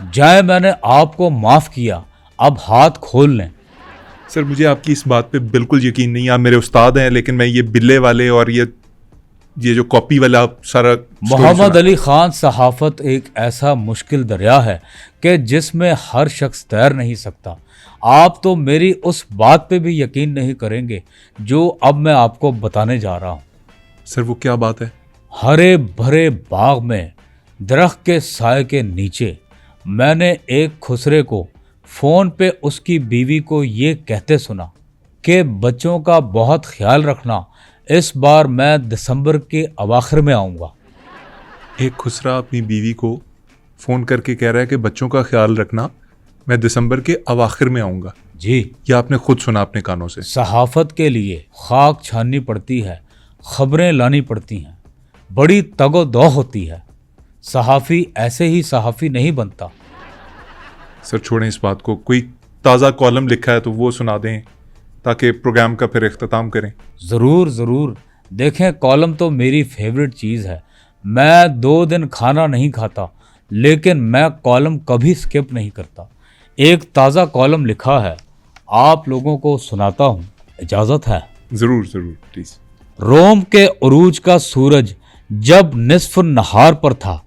जाए मैंने आपको माफ किया, अब हाथ खोल लें। सर मुझे आपकी इस बात पे बिल्कुल यकीन नहीं, आप मेरे उस्ताद हैं, लेकिन मैं ये बिल्ले वाले और ये जो कॉपी वाला सारा मोहम्मद अली खान, सहाफ़त एक ऐसा मुश्किल दरिया है कि जिसमें हर शख्स तैर नहीं सकता। आप तो मेरी उस बात पे भी यकीन नहीं करेंगे जो अब मैं आपको बताने जा रहा हूँ। सर वो क्या बात है? हरे भरे बाग में दरख्त के साए के नीचे मैंने एक खुसरे को फ़ोन पे उसकी बीवी को ये कहते सुना कि बच्चों का बहुत ख्याल रखना, इस बार मैं दिसंबर के अवाखिर में आऊँगा। एक खुसरा अपनी बीवी को फ़ोन करके कह रहा है कि बच्चों का ख्याल रखना, मैं दिसंबर के अवाखिर में आऊँगा। जी, ये आपने खुद सुना अपने कानों से? सहाफ़त के लिए खाक छाननी पड़ती है, खबरें लानी पड़ती हैं, बड़ी तगो-दो होती है। सहाफ़ी ऐसे ही सहाफ़ी नहीं बनता। सर छोड़ें इस बात को, कोई ताज़ा कॉलम लिखा है तो वो सुना दें ताकि प्रोग्राम का फिर इख्तिताम करें। ज़रूर ज़रूर, देखें कॉलम तो मेरी फेवरेट चीज़ है। मैं 2 दिन खाना नहीं खाता, लेकिन मैं कॉलम कभी स्किप नहीं करता। एक ताज़ा कॉलम लिखा है, आप लोगों को सुनाता हूँ, इजाज़त है? ज़रूर ज़रूर प्लीज़। रोम के उरूज का सूरज जब निस्फ नहार पर था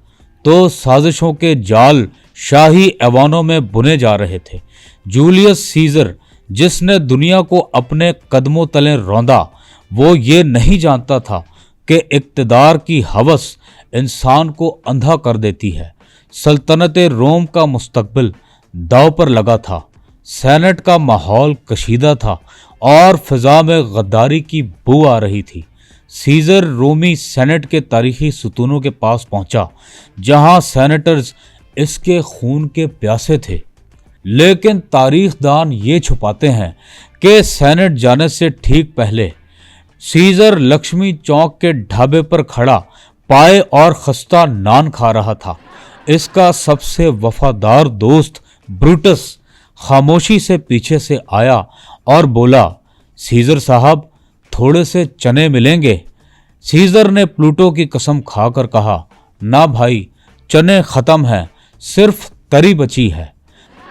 तो साजिशों के जाल शाही ऐवानों में बुने जा रहे थे। जूलियस सीजर, जिसने दुनिया को अपने कदमों तले रौंदा, वो ये नहीं जानता था कि इक्तदार की हवस इंसान को अंधा कर देती है। सल्तनत रोम का मुस्तकबिल दांव पर लगा था। सेनेट का माहौल कशीदा था और फिजा में गद्दारी की बू आ रही थी। सीजर रोमी सेनेट के तारीखी सुतूनों के पास पहुंचा, जहां सेनेटर्स इसके खून के प्यासे थे। लेकिन तारीखदान ये छुपाते हैं कि सेनेट जाने से ठीक पहले सीजर लक्ष्मी चौक के ढाबे पर खड़ा पाए और खस्ता नान खा रहा था। इसका सबसे वफादार दोस्त ब्रूटस खामोशी से पीछे से आया और बोला, सीजर साहब, थोड़े से चने मिलेंगे? सीजर ने प्लूटो की कसम खाकर कहा, ना भाई, चने खत्म हैं, सिर्फ तरी बची है।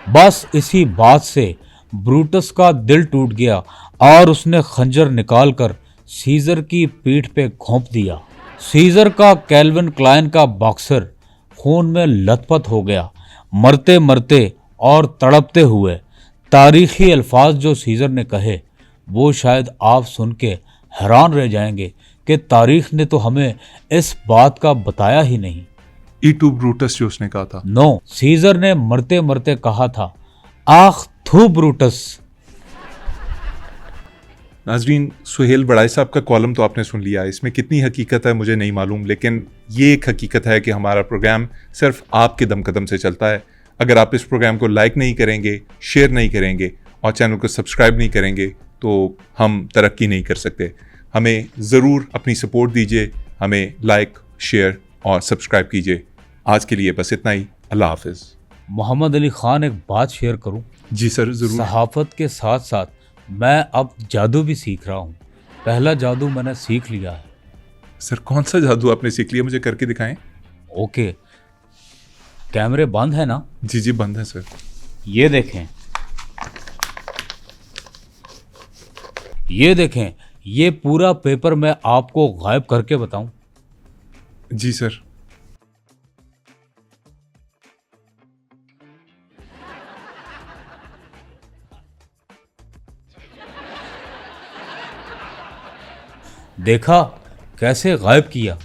बस इसी बात से ब्रूटस का दिल टूट गया और उसने खंजर निकालकर सीजर की पीठ पे घोंप दिया। सीजर का कैल्विन क्लाइन का बॉक्सर खून में लथपथ हो गया। मरते मरते और तड़पते हुए तारीखी अल्फाज जो सीजर ने कहे, वो शायद आप सुन के हैरान रह जाएंगे कि तारीख ने तो हमें इस बात का बताया ही नहीं। ईटू ब्रूटस जो उसने कहा था? नो, सीजर ने मरते मरते कहा था, आख थू ब्रूटस। नाजरीन, सुहेल बड़ाई साहब का कॉलम तो आपने सुन लिया। इसमें कितनी हकीकत है मुझे नहीं मालूम, लेकिन ये एक हकीकत है कि हमारा प्रोग्राम सिर्फ आपके दम कदम से चलता है। अगर आप इस प्रोग्राम को लाइक नहीं करेंगे, शेयर नहीं करेंगे और चैनल को सब्सक्राइब नहीं करेंगे तो हम तरक्की नहीं कर सकते। हमें ज़रूर अपनी सपोर्ट दीजिए, हमें लाइक, शेयर और सब्सक्राइब कीजिए। आज के लिए बस इतना ही। अल्लाह हाफिज़। मोहम्मद अली खान, एक बात शेयर करूं? जी सर, ज़रूर। सहाफ़त के साथ साथ मैं अब जादू भी सीख रहा हूं। पहला जादू मैंने सीख लिया है। सर कौन सा जादू आपने सीख लिया, मुझे करके दिखाएं। ओके, कैमरे बंद है ना? जी जी बंद है सर। ये देखें, ये देखें, ये पूरा पेपर मैं आपको गायब करके बताऊं? जी सर। देखा कैसे गायब किया?